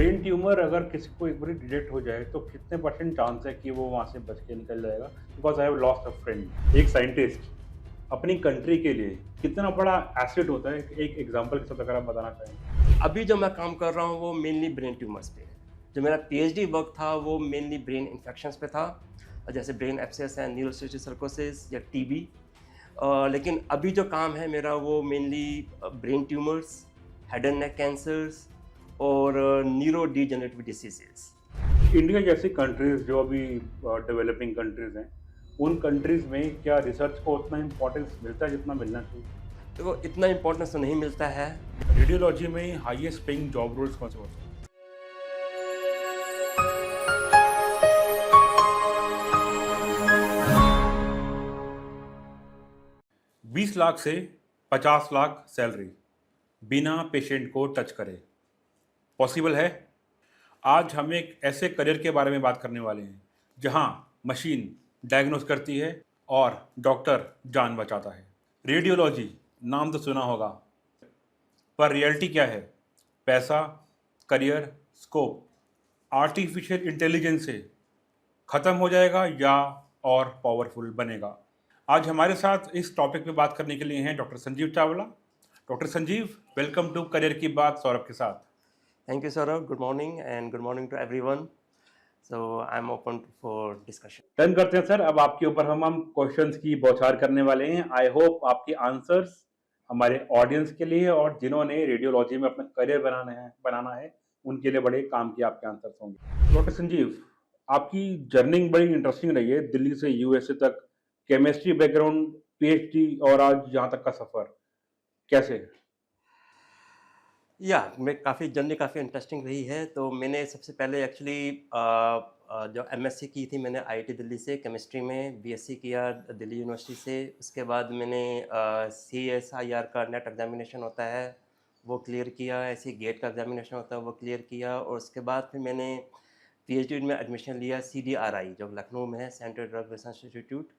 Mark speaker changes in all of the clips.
Speaker 1: Brain tumour अगर किसी को एक बारी डिटेक्ट हो जाए तो कितने परसेंट चांस है कि वो वहाँ से बच के निकल जाएगा? Because I have lost a friend. एक साइंटिस्ट अपनी कंट्री के लिए कितना बड़ा एसेट होता है? एक एग्ज़ाम्पल के साथ अगर आप बताना चाहें।
Speaker 2: अभी जो मैं काम कर रहा हूँ वो मेनली ब्रेन ट्यूमर्स पे है। जो मेरा पीएचडी वर्क था वो मेनली ब्रेन इन्फेक्शंस पे था, जैसे ब्रेन एब्सेस है, न्यूरोसिस्टिक सर्कोसिस या टीबी। लेकिन अभी जो काम है मेरा वो mainly brain tumours, head and neck cancers और न्यूरो डिजेनरेटिव डिसीजेस।
Speaker 1: इंडिया जैसी कंट्रीज़ जो अभी डेवलपिंग कंट्रीज़ हैं, उन कंट्रीज़ में क्या रिसर्च को उतना इम्पोर्टेंस मिलता है जितना मिलना चाहिए?
Speaker 2: देखो इतना इम्पोर्टेंस तो नहीं मिलता है।
Speaker 1: रेडियोलॉजी में हाईएस्ट पेइंग जॉब रोल्स कौन से होते हैं? 20 लाख से 50 लाख सैलरी, बिना पेशेंट को टच करे, पॉसिबल है? आज हम एक ऐसे करियर के बारे में बात करने वाले हैं जहां मशीन डायग्नोस करती है और डॉक्टर जान बचाता है। रेडियोलॉजी नाम तो सुना होगा, पर रियलिटी क्या है? पैसा, करियर, स्कोप आर्टिफिशियल इंटेलिजेंस से खत्म हो जाएगा या और पावरफुल बनेगा? आज हमारे साथ इस टॉपिक पे बात करने के लिए हैं doctor Sanjeev Chawla. Doctor Sanjeev, welcome to career की बात सौरभ के साथ।
Speaker 2: Thank you sir, good morning and good morning to everyone. So I am open for discussion.
Speaker 1: Done करते हैं सर। अब आपके ऊपर हम क्वेश्चंस की बौछार करने वाले हैं। आई होप आपके आंसर्स हमारे ऑडियंस के लिए और जिन्होंने रेडियोलॉजी में अपना करियर बनाना है उनके लिए बड़े काम के आपके आंसर्स होंगे। डॉक्टर संजीव, आपकी जर्नी बड़ी इंटरेस्टिंग रही है, दिल्ली से यूएसए तक, केमिस्ट्री बैकग्राउंड, पीएचडी और आज यहाँ तक का सफर कैसे?
Speaker 2: या मैं काफ़ी जर्नी काफ़ी इंटरेस्टिंग रही है। तो मैंने सबसे पहले एक्चुअली जो एमएससी की थी मैंने आईआईटी दिल्ली से केमिस्ट्री में, बीएससी किया दिल्ली यूनिवर्सिटी से। उसके बाद मैंने सीएसआईआर का नेट एग्जामिनेशन होता है वो क्लियर किया, ऐसे गेट का एग्जामिनेशन होता है वो क्लियर किया। और उसके बाद फिर मैंने पीएचडी में एडमिशन लिया सीडीआरआई जो लखनऊ में है, सेंट्रल ड्रग रिसर्च इंस्टीट्यूट।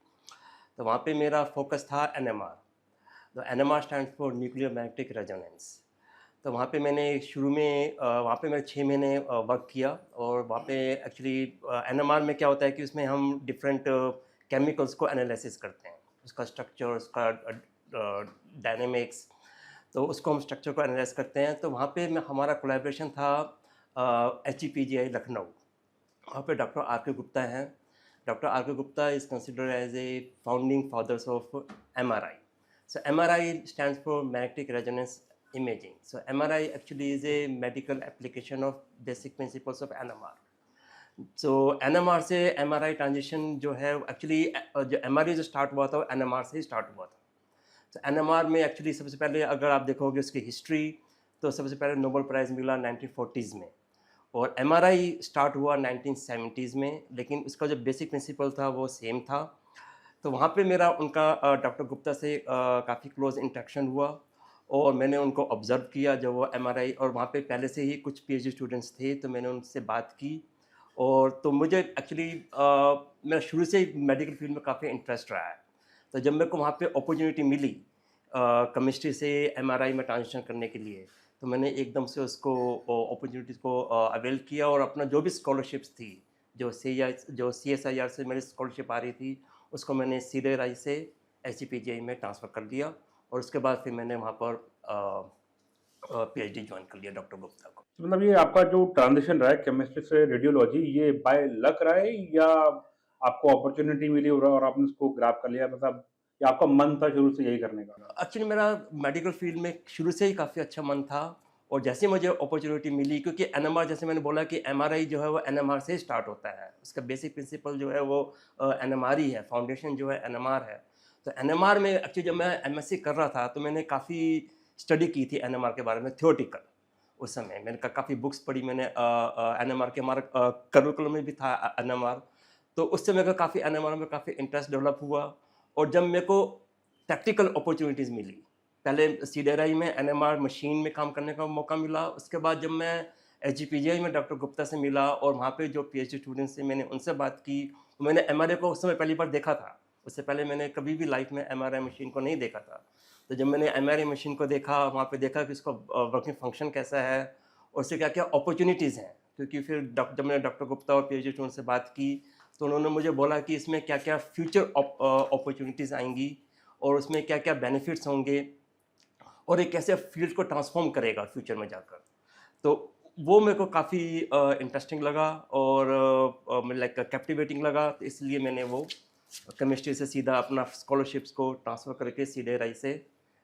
Speaker 2: तो वहाँ पे मेरा फोकस था एनएमआर। तो NMR stand for nuclear magnetic resonance. तो वहाँ पे मैंने शुरू में वहाँ पे मैंने 6 महीने वर्क किया। और वहाँ पे एक्चुअली एनएमआर में क्या होता है कि उसमें हम डिफरेंट केमिकल्स को एनालिसिस करते हैं, उसका स्ट्रक्चर, उसका डायनेमिक्स। तो उसको हम स्ट्रक्चर को एनालाइज करते हैं। तो वहाँ पे हमारा कोलैबोरेशन था HEPGI लखनऊ। वहाँ पे डॉक्टर आर के गुप्ता हैं। Doctor R K Gupta is considered as a founding fathers of MRI. So MRI stands for magnetic resonance imaging. So MRI actually is a medical application of basic principles of NMR. So NMR से MRI transition जो है actually जो MRI जो start हुआ था वो NMR से ही start हुआ था। तो NMR में एक्चुअली सबसे पहले अगर आप देखोगे उसकी हिस्ट्री, तो सबसे पहले नोबेल प्राइज़ मिला 1940s में। और MRI स्टार्ट हुआ 1970s में, लेकिन उसका जो बेसिक प्रिंसिपल था वो सेम था। तो वहाँ पे मेरा उनका डॉक्टर गुप्ता से काफ़ी क्लोज़ इंटरेक्शन हुआ और मैंने उनको ऑब्ज़र्व किया जब वो एमआरआई, और वहाँ पे पहले से ही कुछ पीएचडी स्टूडेंट्स थे तो मैंने उनसे बात की। और तो मुझे एक्चुअली मेरा शुरू से ही मेडिकल फील्ड में काफ़ी इंटरेस्ट रहा है। तो जब मेरे को वहाँ पे अपॉर्चुनिटी मिली केमिस्ट्री से एमआरआई में ट्रांजिशन करने के लिए, तो मैंने एकदम से उसको अपॉर्चुनिटीज़ को अवेल किया और अपना जो भी स्कॉलरशिप्स थी, जो सीएसआईआर से मेरी स्कॉलरशिप आ रही थी, उसको मैंने सीधे राय से एचईपीजीआई में ट्रांसफ़र कर दिया। और उसके बाद फिर मैंने वहाँ पर पीएचडी ज्वाइन कर लिया डॉक्टर गुप्ता को।
Speaker 1: तो मतलब ये आपका जो ट्रांजिशन रहा है केमिस्ट्री से रेडियोलॉजी, ये बाय लक रहा है या आपको अपॉर्चुनिटी मिली और आपने उसको ग्रैब कर लिया, मतलब या आपका मन था शुरू से यही करने का?
Speaker 2: एक्चुअली मेरा मेडिकल फील्ड में शुरू से ही काफ़ी अच्छा मन था। और जैसे ही मुझे अपॉर्चुनिटी मिली, क्योंकि एनएमआर, जैसे मैंने बोला कि एमआरआई जो है वो एनएमआर से ही स्टार्ट होता है, उसका बेसिक प्रिंसिपल जो है वो एनएमआर ही है, फाउंडेशन जो है एनएमआर है। तो एनएमआर में एक्चुअली जब मैं एमएससी कर रहा था तो मैंने काफ़ी स्टडी की थी एनएमआर के बारे में, थ्योरेटिकल। उस समय मैंने काफ़ी बुक्स पढ़ी मैंने, एनएमआर के, हमारा करिकुलम में भी था एनएमआर। तो उससे मेरे को काफ़ी एनएमआर में काफ़ी इंटरेस्ट डेवलप हुआ। और जब मेरे को प्रैक्टिकल अपॉर्चुनिटीज़ मिली, पहले सीडीआरआई में एनएमआर मशीन में काम करने का मौका मिला। उसके बाद जब मैं एचजीपीजीआई में डॉक्टर गुप्ता से मिला और वहाँ पे जो पीएचडी स्टूडेंट्स थे मैंने उनसे बात की। मैंने एमआरआई को उस समय पहली बार देखा था, उससे पहले मैंने कभी भी लाइफ में एमआरआई मशीन को नहीं देखा था। तो जब मैंने एमआरआई मशीन को देखा, वहाँ पे देखा कि इसका वर्किंग फंक्शन कैसा है और उससे क्या क्या अपॉर्चुनिटीज़ हैं, क्योंकि फिर जब मैंने डॉक्टर गुप्ता और पीएचडी स्टूडेंट से बात की तो उन्होंने मुझे बोला कि इसमें क्या क्या फ्यूचर अपॉर्चुनिटीज़ आएंगी और उसमें क्या क्या बेनिफिट्स होंगे और ये कैसे फील्ड को ट्रांसफॉर्म करेगा फ्यूचर में जाकर। तो वो मेरे को काफ़ी इंटरेस्टिंग लगा और लाइक कैप्टिवेटिंग लगा, तो इसलिए मैंने वो केमिस्ट्री से सीधा अपना स्कॉलरशिप्स को ट्रांसफ़र करके सीधे राई से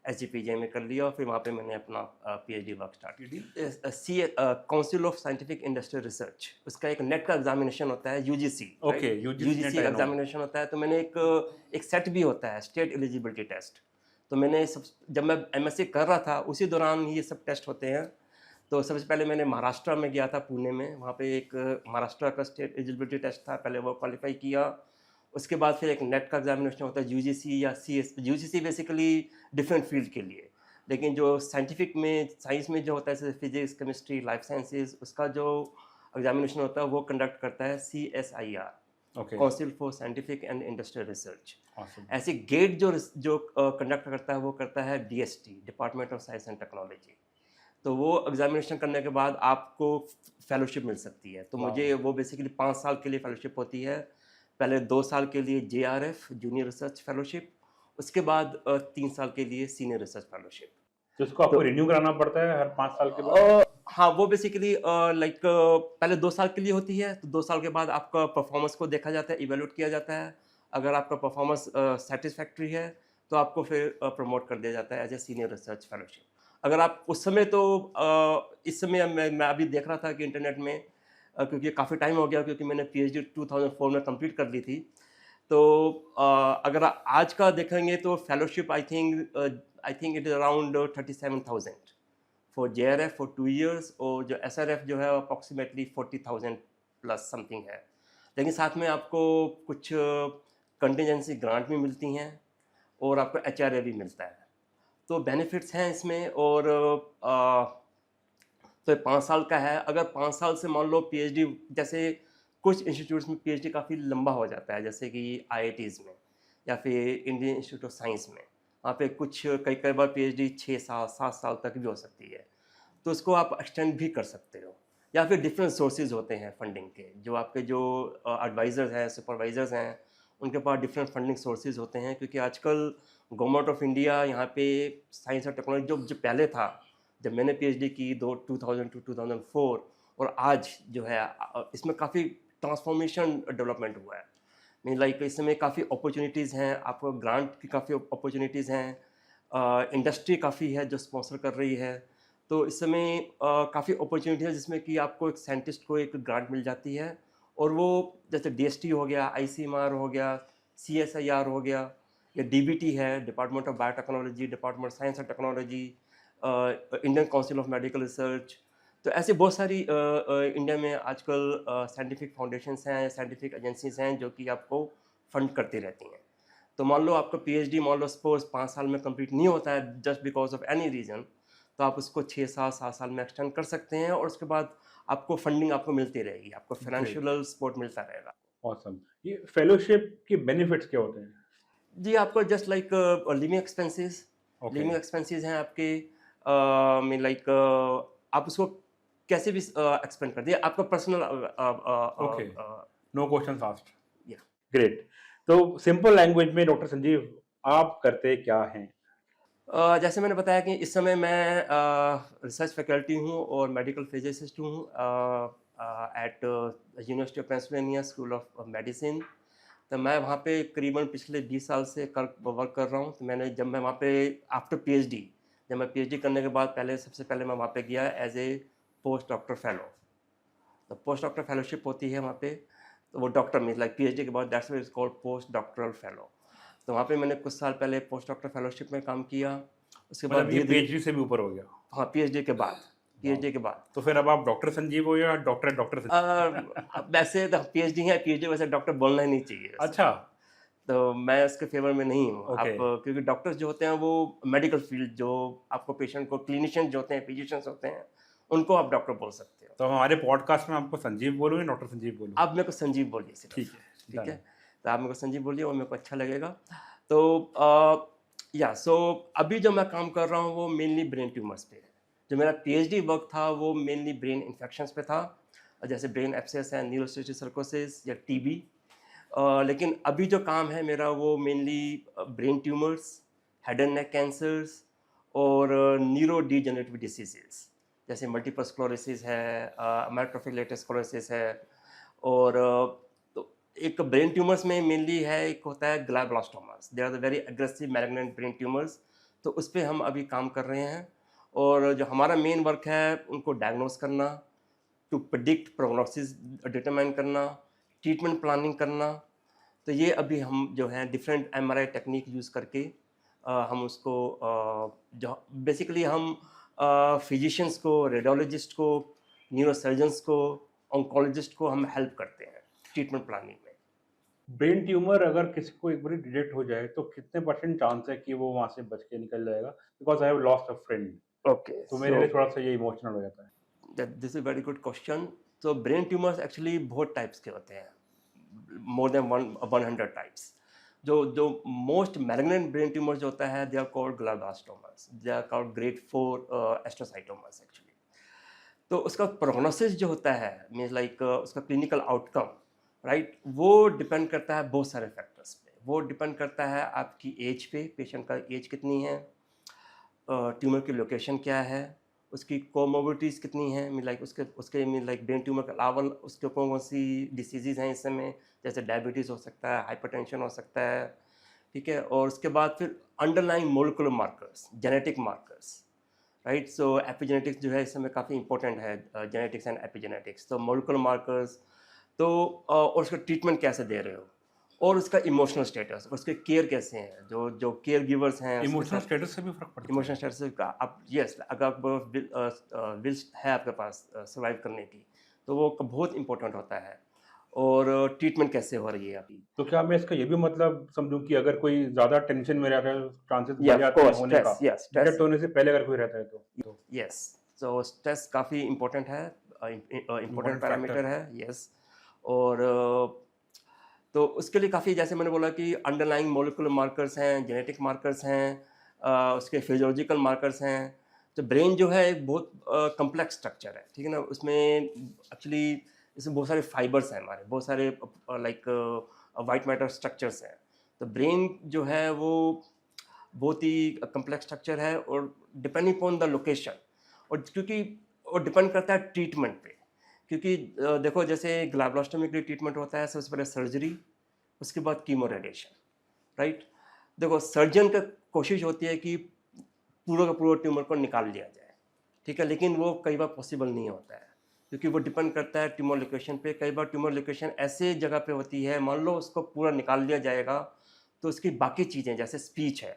Speaker 2: एसजीपीजे में कर लिया और फिर वहाँ पे मैंने अपना पीएचडी वर्क स्टार्ट किया। C council of scientific industrial research, उसका एक नेट का एग्जामिनेशन होता है, UGC.
Speaker 1: Okay, UGC
Speaker 2: UGC examination होता है, तो मैंने एक सेट भी होता है, स्टेट एलिजिबिलिटी टेस्ट। तो मैंने जब मैं एमएससी कर रहा था उसी दौरान ये सब टेस्ट होते हैं। तो सबसे पहले मैंने महाराष्ट्र में गया था, पुणे में, वहाँ पे एक महाराष्ट्र का स्टेट एलिजिबिलिटी टेस्ट था, पहले वो क्वालिफाई किया। उसके बाद फिर एक नेट का एग्जामिनेशन होता है, यूजीसी या CS. UGC basically different field के लिए, लेकिन जो साइंटिफिक में, साइंस में जो होता है जैसे फिजिक्स, केमिस्ट्री, लाइफ साइंसेज, उसका जो एग्जामिनेशन होता है वो कंडक्ट करता है CSIR,
Speaker 1: okay,
Speaker 2: council for scientific and industrial research.
Speaker 1: awesome.
Speaker 2: ऐसे गेट जो कंडक्ट करता है वो करता है DST, department of science and technology. तो वो एग्जामिनेशन करने के बाद आपको फेलोशिप मिल सकती है। तो मुझे वो बेसिकली 5 साल के लिए फेलोशिप होती है। पहले 2 साल के लिए JRF, जूनियर रिसर्च फेलोशिप, उसके बाद 3 साल के लिए सीनियर रिसर्च फेलोशिप।
Speaker 1: तो इसको आपको रिन्यू कराना पड़ता है हर 5 साल के बाद?
Speaker 2: हाँ, वो बेसिकली लाइक पहले 2 साल के लिए होती है, तो 2 साल के बाद आपका परफॉर्मेंस को देखा जाता है, इवेल्यूट किया जाता है। अगर आपका परफॉर्मेंस सेटिस्फैक्ट्री है तो आपको फिर प्रमोट कर दिया जाता है as a senior research fellowship. अगर आप उस समय तो इस समय मैं अभी देख रहा था कि इंटरनेट में, क्योंकि काफ़ी टाइम हो गया, क्योंकि मैंने पीएचडी 2004 में कंप्लीट कर ली थी। तो अगर आज का देखेंगे तो fellowship I think it is around 37,000 for JRF for 2 years, और जो SRF जो है अप्रॉक्सीमेटली 40,000 प्लस समथिंग है। लेकिन साथ में आपको कुछ कंटिजेंसी ग्रांट भी मिलती हैं और आपको HRA भी मिलता है। तो बेनिफिट्स हैं इसमें। और तो 5 साल का है। अगर 5 साल से मान लो पीएचडी, जैसे कुछ इंस्टीट्यूट्स में पीएचडी काफ़ी लंबा हो जाता है, जैसे कि IITs में या फिर इंडियन इंस्टीट्यूट ऑफ साइंस में, वहाँ पे कुछ कई बार पीएचडी 6 साल 7 साल तक भी हो सकती है। तो उसको आप एक्सटेंड भी कर सकते हो, या फिर डिफरेंट सोर्सेज होते हैं फंडिंग के, जो आपके जो एडवाइज़र्स हैं, सुपरवाइज़र्स हैं, उनके पास डिफरेंट फंडिंग सोर्सेज होते हैं। क्योंकि आजकल गवर्नमेंट ऑफ इंडिया यहाँ पे साइंस और टेक्नोलॉजी जो पहले था, जब मैंने पीएचडी की 2000 टू 2004, और आज जो है इसमें काफ़ी ट्रांसफॉर्मेशन डेवलपमेंट हुआ है। मीन लाइक इस समय काफ़ी अपॉर्चुनिटीज़ हैं, आपको ग्रांट की काफ़ी अपॉर्चुनिटीज़ हैं, इंडस्ट्री काफ़ी है जो स्पॉन्सर कर रही है। तो इस समय काफ़ी अपॉर्चुनिटी है जिसमें कि आपको एक साइंटिस्ट को एक ग्रांट मिल जाती है, और वो जैसे DST हो गया, ICMR हो गया, CSIR हो गया, या DBT है, department of biotechnology, department of science and technology, Indian council of medical research. तो ऐसे बहुत सारी इंडिया में आजकल साइंटिफिक फाउंडेशंस हैं, साइंटिफिक एजेंसीज हैं जो कि आपको फंड करती रहती हैं। तो मान लो आपका पीएचडी मान लो सपोज 5 साल में कंप्लीट नहीं होता है just because of any reason, तो आप उसको 6 साल 7 साल में एक्सटेंड कर सकते हैं, और उसके बाद आपको फंडिंग आपको मिलती रहेगी, आपको फाइनेंशियल सपोर्ट मिलता रहेगा।
Speaker 1: ऑसम। ये फेलोशिप के बेनिफिट्स क्या होते हैं?
Speaker 2: जी, आपको just like living expenses,
Speaker 1: okay,
Speaker 2: living expenses हैं आपके, मीन लाइक आप उसको कैसे भी एक्सपेंड कर दिए, आपका personal
Speaker 1: okay, no questions asked.
Speaker 2: Yeah.
Speaker 1: Great. तो सिंपल लैंग्वेज में डॉक्टर संजीव, आप करते क्या हैं?
Speaker 2: जैसे मैंने बताया कि इस समय मैं रिसर्च फैकल्टी हूँ और मेडिकल फिजिसिस्ट हूँ at University of Pennsylvania School of Medicine. तो मैं वहाँ पे करीबन पिछले 20 साल से वर्क कर रहा हूँ। तो जब मैं वहाँ पे आफ्टर पीएचडी, जब मैं पीएचडी करने के बाद सबसे पहले मैं वहाँ पे गया as a post doctor fellow. तो पोस्ट डॉक्टर फेलोशिप होती है वहाँ पे, तो वो डॉक्टर मीन्स लाइक पीएचडी के बाद that's why it's called post doctoral fellow. तो वहाँ पे मैंने कुछ साल पहले पोस्ट डॉक्टर फेलोशिप में काम किया। उसके बाद
Speaker 1: मतलब ये
Speaker 2: धीरे-धीरे,
Speaker 1: पीएचडी से भी ऊपर हो गया?
Speaker 2: हाँ, पीएचडी के बाद, पीएचडी के बाद।
Speaker 1: तो फिर अब आप डॉक्टर संजीव हो या डॉक्टर डॉक्टर संजीव?
Speaker 2: अब वैसे तो पीएचडी है, पीएचडी वैसे डॉक्टर बोलना ही नहीं चाहिए वैसे।
Speaker 1: अच्छा,
Speaker 2: तो मैं उसके फेवर में नहीं हूँ। आप
Speaker 1: ओके,
Speaker 2: क्योंकि डॉक्टर्स जो होते हैं वो मेडिकल फील्ड, जो आपको पेशेंट को, क्लिनिशियन जो होते हैं, फिजिशियंस होते हैं, उनको आप डॉक्टर बोल सकते हो।
Speaker 1: तो हमारे पॉडकास्ट में आपको संजीव बोलूँ या डॉक्टर संजीव बोलूँ?
Speaker 2: आप मेरे को संजीव बोलिए सिर्फ।
Speaker 1: ठीक है,
Speaker 2: ठीक
Speaker 1: done
Speaker 2: है?
Speaker 1: है।
Speaker 2: तो आप मेरे को संजीव बोलिए और मेरे को अच्छा लगेगा। तो सो अभी जो मैं काम कर रहा हूँ वो मेनली ब्रेन ट्यूमर्स पे है। जो मेरा पीएचडी वर्क था वो मेनली ब्रेन इन्फेक्शंस पे था, जैसे ब्रेन एब्सेस है, न्यूरोसिस्टिक सर्कोसिस या टीबी। लेकिन अभी जो काम है मेरा वो mainly brain tumours, head and neck cancers और न्यूरो डिजेनरेटिव डिसीजेस, जैसे मल्टीपल स्क्लेरोसिस है, अमेट्रोफिक लेटेस स्क्लेरोसिस है। और तो एक ब्रेन ट्यूमर्स में मेनली है, एक होता है glioblastomas, they are the very aggressive malignant brain tumours. तो उस पे हम अभी काम कर रहे हैं, और जो हमारा मेन वर्क है उनको डायग्नोस करना, टू प्रिडिक्ट प्रोग्नोसिस डिटरमाइन करना, ट्रीटमेंट प्लानिंग करना। तो ये अभी हम जो है डिफरेंट एमआरआई टेक्निक यूज़ करके हम उसको जो बेसिकली हम फिजिशियंस को, रेडियोलॉजिस्ट को, न्यूरोसर्जन्स को, ऑन्कोलॉजिस्ट को हम हेल्प करते हैं ट्रीटमेंट प्लानिंग में।
Speaker 1: ब्रेन ट्यूमर अगर किसी को एक बार डिटेक्ट हो जाए तो कितने परसेंट चांस है कि वो वहाँ से बच के निकल जाएगा? Because I have lost a friend,
Speaker 2: okay,
Speaker 1: तो मेरे
Speaker 2: सो
Speaker 1: लिए थोड़ा-सा ये इमोशनल हो जाता है।
Speaker 2: This is very good question. तो ब्रेन ट्यूमर्स एक्चुअली बहुत टाइप्स के होते हैं, मोर देन 100 टाइप्स। जो जो मोस्ट मैलिग्नेंट ब्रेन ट्यूमर जो होता है, they are called glioblastomas, they are called grade 4 astrocytomas actually. तो उसका प्रोग्नोसिस जो होता है, मीन्स लाइक उसका क्लिनिकल आउटकम, राइट, वो डिपेंड करता है बहुत सारे फैक्टर्स पे। वो डिपेंड करता है आपकी एज पे, पेशेंट का एज कितनी है, ट्यूमर की लोकेशन क्या है, उसकी कोमोबिलिटीज़ कितनी हैं, मीन लाइक उसके उसके मीन लाइक ब्रेन ट्यूमर के अलावा उसके कौन कौन सी डिसीज़ हैं इस समय, जैसे डायबिटीज़ हो सकता है, हाइपरटेंशन हो सकता है, ठीक है। और उसके बाद फिर underlying molecular markers, genetic markers, right. So epigenetics जो है इस समय काफ़ी इंपॉर्टेंट है, जेनेटिक्स एंड एपिजेनेटिक्स। तो मोलिकुलर मार्कर्स, तो और उसका ट्रीटमेंट कैसे दे रहे हो, और उसका इमोशनल स्टेटस, उसके केयर कैसे हैं, जो जो केयर गिवर्स हैं उसके
Speaker 1: इमोशनल
Speaker 2: साथ।
Speaker 1: स्टेटस से भी फ़र्क पड़ता
Speaker 2: इमोशनल
Speaker 1: है?
Speaker 2: स्टेटस का आप, यस, अगर आप विल है आपके पास सर्वाइव करने की, तो वो बहुत इंपॉर्टेंट होता है। और ट्रीटमेंट कैसे हो रही है अभी।
Speaker 1: तो क्या मैं इसका ये भी मतलब समझूँ कि अगर कोई ज़्यादा टेंशन में रहता है, तो चांसेस
Speaker 2: या
Speaker 1: बढ़
Speaker 2: ऑफ
Speaker 1: जाते हैं
Speaker 2: कोर्स
Speaker 1: होने का,
Speaker 2: स्ट्रेस, यस
Speaker 1: डिटेक्ट
Speaker 2: स्ट्रेस,
Speaker 1: होने से पहले अगर कोई रहता है तो? तो
Speaker 2: यस। सो स्ट्रेस काफ़ी इंपॉर्टेंट है, इंपॉर्टेंट
Speaker 1: इम्पोर्टेंट फैक्टर
Speaker 2: पैरामीटर
Speaker 1: है।
Speaker 2: है, यस। और तो उसके लिए काफ़ी, जैसे मैंने बोला कि अंडरलाइंग मोलिकुलर मार्कर्स हैं, जेनेटिक मार्कर्स हैं, उसके फिजियोलॉजिकल मार्कर्स हैं। तो ब्रेन जो है एक बहुत कम्प्लेक्स स्ट्रक्चर है, ठीक है ना। उसमें एक्चुअली इसमें बहुत सारे फाइबर्स हैं हमारे, बहुत सारे लाइक वाइट मैटर स्ट्रक्चर्स हैं। तो ब्रेन जो है वो बहुत ही कम्प्लेक्स स्ट्रक्चर है, और डिपेंडिंग अपॉन द लोकेशन, और क्योंकि वो डिपेंड करता है ट्रीटमेंट पे। क्योंकि देखो, जैसे ग्लाब्लास्टोमी के लिए ट्रीटमेंट होता है सबसे पहले सर्जरी, उसके बाद कीमो रेडिएशन, राइट। देखो, सर्जन का कोशिश होती है कि पूरा का पूरा ट्यूमर को निकाल लिया जाए, ठीक है, लेकिन वो कई बार पॉसिबल नहीं होता है, क्योंकि वो डिपेंड करता है ट्यूमर लोकेशन पे। कई बार ट्यूमर लोकेशन ऐसे जगह पे होती है, मान लो उसको पूरा निकाल लिया जाएगा, तो उसकी बाकी चीज़ें जैसे स्पीच है,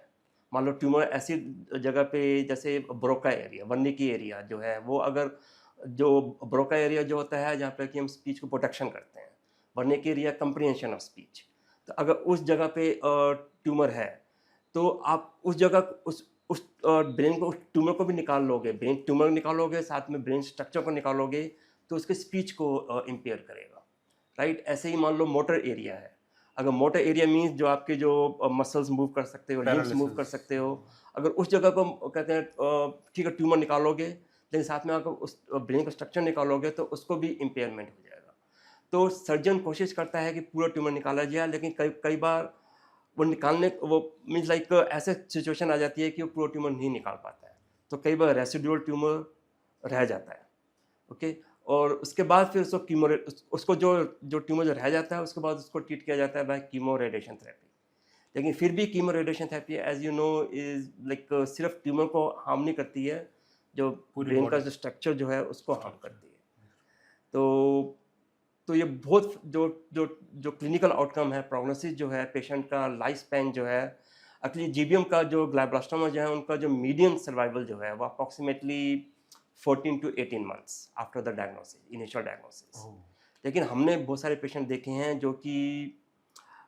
Speaker 2: मान लो ट्यूमर ऐसी जगह पे, जैसे ब्रोका एरिया, वर्निकी एरिया जो है, वो अगर जो ब्रोका एरिया जो होता है जहाँ पे कि हम स्पीच को प्रोटेक्शन करते हैं, वर्निकी एरिया कंप्रीहेंशन ऑफ स्पीच। तो अगर उस जगह पे ट्यूमर है, तो आप उस जगह उस ब्रेन को, उस ट्यूमर को भी निकाल लोगे, ब्रेन ट्यूमर निकालोगे, साथ में ब्रेन स्ट्रक्चर को निकालोगे, तो उसके स्पीच को इम्पेयर करेगा, राइट। ऐसे ही मान लो मोटर एरिया है, अगर मोटर एरिया मीन्स जो आपके जो मसल्स मूव कर सकते हो, लिम्स मूव कर
Speaker 1: पैरालिसिस।
Speaker 2: सकते हो, अगर उस जगह को कहते हैं ठीक है ट्यूमर निकालोगे, लेकिन साथ में अगर उस ब्रेन का स्ट्रक्चर निकालोगे तो उसको भी इम्पेयरमेंट हो जाएगा। तो सर्जन कोशिश करता है कि पूरा ट्यूमर निकाला जाए, लेकिन कई कई बार वो निकालने वो मीन्स लाइक ऐसे सिचुएशन आ जाती है कि वो पूरा ट्यूमर नहीं निकाल पाता है, तो कई बार रेसिडुअल ट्यूमर रह जाता है, ओके। और उसके बाद फिर उसको उसको जो जो ट्यूमर जो रह जाता है, उसके बाद उसको ट्रीट किया जाता है बाय कीमो रेडिएशन थेरेपी। लेकिन फिर भी chemo radiation therapy, as you know, is like सिर्फ ट्यूमर को हार्म नहीं करती है, जो
Speaker 1: पूरी
Speaker 2: ब्रेन का
Speaker 1: बॉडी
Speaker 2: जो स्ट्रक्चर जो है उसको हार्म
Speaker 1: स्ट्रक्चर।
Speaker 2: करती है। तो ये बहुत जो जो जो क्लिनिकल आउटकम है, प्रोग्नोसिस जो है, पेशेंट का लाइफ स्पैन जो है, एक्चुअली जीबीएम का जो ग्लाब्लास्टोमा जो है, उनका जो मीडियन सर्वाइवल जो है वो approximately 14 to 18 months after the diagnosis, initial diagnosis.
Speaker 1: Oh!
Speaker 2: लेकिन हमने बहुत सारे पेशेंट देखे हैं जो कि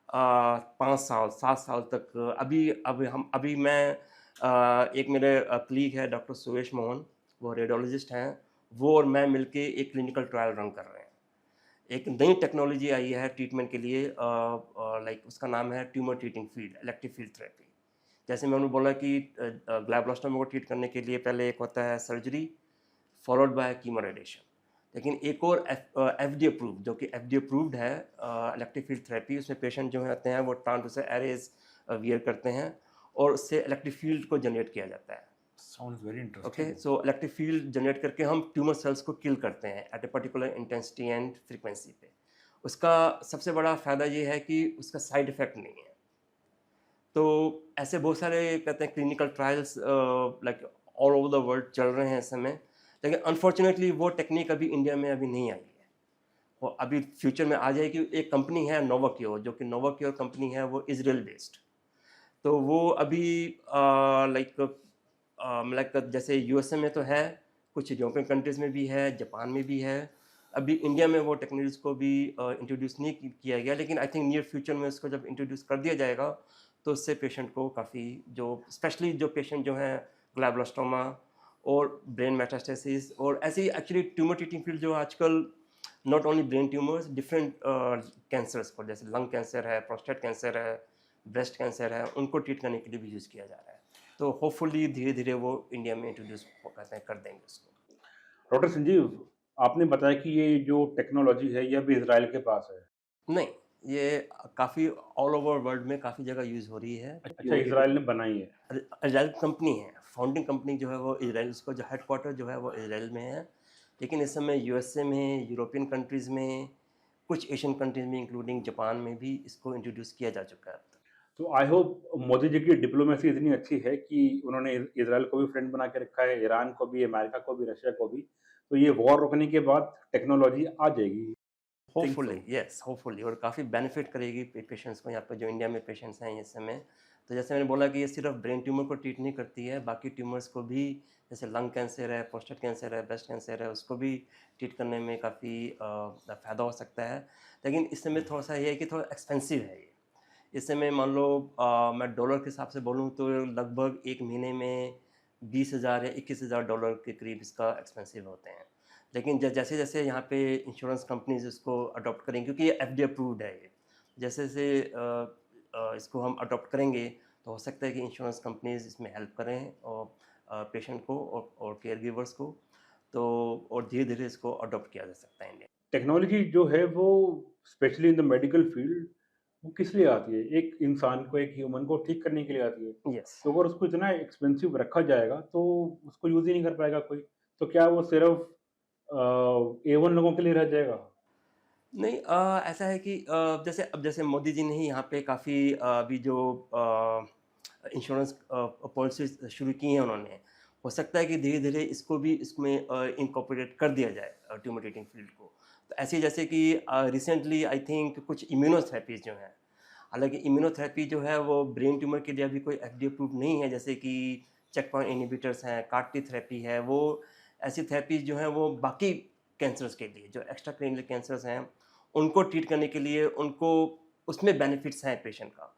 Speaker 2: 5 साल 7 साल तक, अभी मैं एक मेरे कलीग है डॉक्टर सुरेश मोहन, वो रेडियोलॉजिस्ट हैं, वो और मैं मिलके एक क्लिनिकल ट्रायल रन कर रहे हैं। एक नई टेक्नोलॉजी आई है ट्रीटमेंट के लिए, लाइक उसका नाम है tumour treating field, electric field therapy. जैसे मैंने बोला कि ग्लाइब्लास्टोमा को ट्रीट करने के लिए पहले एक होता है surgery followed by chemo radiation. लेकिन एक और एफडी अप्रूव, जो कि एफडी अप्रूव्ड है इलेक्ट्रिक फील्ड थेरेपी, उसमें पेशेंट जो होते हैं वो ट्रांसड्यूसर एरेज वियर करते हैं और उससे इलेक्ट्रिक फील्ड को जनरेट किया जाता है।
Speaker 1: Sounds very
Speaker 2: okay,
Speaker 1: interesting.
Speaker 2: So electric field generate करके हम ट्यूमर सेल्स को किल करते हैं at a particular intensity and frequency पे। उसका सबसे बड़ा फ़ायदा ये है कि उसका साइड इफ़ेक्ट नहीं है। तो ऐसे बहुत सारे कहते हैं clinical trials like all over the world चल रहे हैं इस समय, लेकिन अनफॉर्चुनेटली वो टेक्निक अभी इंडिया में अभी नहीं आई है। वो अभी फ्यूचर में आ जाएगी। एक कंपनी है नोवाक्योर, जो कि नोवाक्योर कंपनी है, वो इजराइल बेस्ड। तो वो अभी लाइक जैसे यूएसए में तो है, कुछ यूरोपियन कंट्रीज़ में भी है, जापान में भी है। अभी इंडिया में वो टेक्नोलॉजी को भी इंट्रोड्यूस नहीं किया गया, लेकिन आई थिंक नियर फ्यूचर में उसको जब इंट्रोड्यूस कर दिया जाएगा तो उससे पेशेंट को काफ़ी, जो स्पेशली जो पेशेंट जो हैं ग्लाइब्लास्टोमा और ब्रेन मेटास्टेसिस और ऐसी एक्चुअली ट्यूमर ट्रीटिंग फील्ड जो आजकल not only brain tumours, different cancers पर, जैसे लंग कैंसर है, प्रोस्टेट कैंसर है, ब्रेस्ट कैंसर है, उनको ट्रीट करने के लिए भी यूज़ किया जा रहा है। तो होपफुली धीरे धीरे वो इंडिया में इंट्रोड्यूस कहते हैं कर देंगे उसको।
Speaker 1: डॉक्टर संजीव, आपने बताया कि ये जो टेक्नोलॉजी है ये अभी इजराइल के पास है।
Speaker 2: नहीं, ये काफ़ी ऑल ओवर वर्ल्ड में काफ़ी जगह यूज़ हो रही है।
Speaker 1: अच्छा, इजराइल ने बनाई है।
Speaker 2: इजराइल कंपनी है, फाउंडिंग कंपनी जो है वो इजराइल, उसका जो हेडक्वार्टर जो है वो इजराइल में है। लेकिन इस समय यूएसए में, यूरोपियन कंट्रीज़ में, कुछ एशियन कंट्रीज़ में इंक्लूडिंग जापान में भी इसको इंट्रोड्यूस किया जा चुका है अब तक।
Speaker 1: तो आई होप मोदी जी की डिप्लोमेसी इतनी अच्छी है कि उन्होंने इजराइल को भी फ्रेंड बना के रखा है, ईरान को भी, अमेरिका को भी, रशिया को भी। तो ये वॉर रुकने के बाद टेक्नोलॉजी आ जाएगी। थिंक
Speaker 2: होपफुली,
Speaker 1: सो।
Speaker 2: यस, होपफुली, और काफ़ी बेनिफिट करेगी पेशेंट्स को, यहाँ पे जो इंडिया में पेशेंट्स हैं इस समय। तो जैसे मैंने बोला कि ये सिर्फ ब्रेन ट्यूमर को ट्रीट नहीं करती है, बाकी ट्यूमर्स को भी, जैसे लंग कैंसर है, प्रोस्टेट कैंसर है, ब्रेस्ट कैंसर है, उसको भी ट्रीट करने में काफ़ी फ़ायदा हो सकता है। लेकिन इस समय थोड़ा सा ये है कि थोड़ा एक्सपेंसिव है ये। इस समय मान लो मैं डॉलर के हिसाब से बोलूँ तो लगभग एक महीने में 20,000 या 21,000 डॉलर के करीब इसका एक्सपेंसिव होते हैं। लेकिन जैसे जैसे यहाँ पे इंश्योरेंस कंपनीज इसको अडॉप्ट करेंगी, क्योंकि ये एफडी अप्रूव्ड है ये, जैसे जैसे इसको हम अडॉप्ट करेंगे तो हो सकता है कि इंश्योरेंस कंपनीज इसमें हेल्प करें और पेशेंट को और केयर गिवर्स को, तो और धीरे धीरे इसको अडॉप्ट किया जा सकता है इंडिया।
Speaker 1: टेक्नोलॉजी जो है वो specially in the medical field वो किस लिए आती है? एक इंसान को, एक ह्यूमन को ठीक करने के लिए आती है।
Speaker 2: यस।
Speaker 1: तो अगर उसको इतना एक्सपेंसिव रखा जाएगा तो उसको यूज़ ही नहीं कर पाएगा कोई। तो क्या वो सिर्फ़ A1 लोगों के लिए रह जाएगा?
Speaker 2: नहीं, ऐसा है कि जैसे अब जैसे मोदी जी ने ही यहाँ पे काफ़ी अभी जो इंश्योरेंस पॉलिसीज शुरू की हैं उन्होंने, हो सकता है कि धीरे धीरे इसको भी इसमें इनकॉर्पोरेट कर दिया जाए ट्यूमर ट्रीटिंग फील्ड को। तो ऐसे जैसे कि रिसेंटली आई थिंक कुछ इम्यूनोथेरेपीज जो हैं, हालांकि इम्यूनोथेरेपी जो है वो ब्रेन ट्यूमर के लिए अभी कोई एफडी अप्रूव नहीं है, जैसे कि चेक पॉइंट इनिबिटर्स हैं, कार्टी थेरेपी है, वो ऐसी थेरेपीज जो हैं वो बाकी कैंसर्स के लिए, जो एक्स्ट्रा क्रेनियल कैंसर्स हैं, उनको ट्रीट करने के लिए, उनको उसमें बेनिफिट्स हैं पेशेंट का,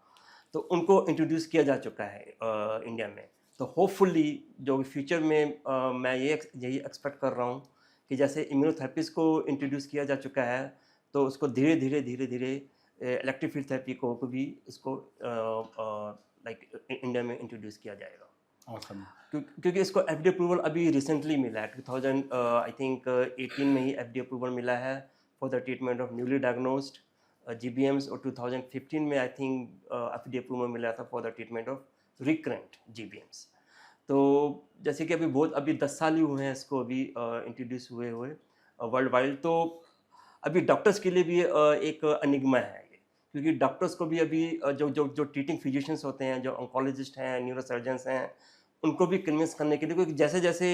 Speaker 2: तो उनको इंट्रोड्यूस किया जा चुका है इंडिया में। तो होपफुली जो फ्यूचर में मैं यही एक्सपेक्ट कर रहा हूँ कि जैसे इम्यूनोथेरेपीज़ को इंट्रोड्यूस किया जा चुका है, तो उसको धीरे धीरे धीरे धीरे इलेक्ट्रिक फील्ड थेरेपी को भी इसको लाइक इंडिया में इंट्रोड्यूस किया जाएगा।
Speaker 1: ऑसम।
Speaker 2: क्योंकि इसको एफडी अप्रूवल अभी रिसेंटली मिला है, 2000 आई थिंक 18 में ही एफडी अप्रूवल मिला है for the treatment of newly diagnosed GBMs, और 2015 में आई थिंक एफडी अप्रूवल मिला था for the treatment of recurrent GBMs. तो जैसे कि अभी 10 साल ही हुए हैं इसको अभी इंट्रोड्यूस हुए हुए वर्ल्ड वाइड। तो अभी डॉक्टर्स के लिए भी एक अनिग्मा है ये, क्योंकि डॉक्टर्स को भी अभी जो जो जो ट्रीटिंग फिजिशियंस होते हैं, जो ऑन्कोलॉजिस्ट हैं, न्यूरोसर्जन्स हैं, उनको भी कन्विंस करने के लिए, क्योंकि जैसे जैसे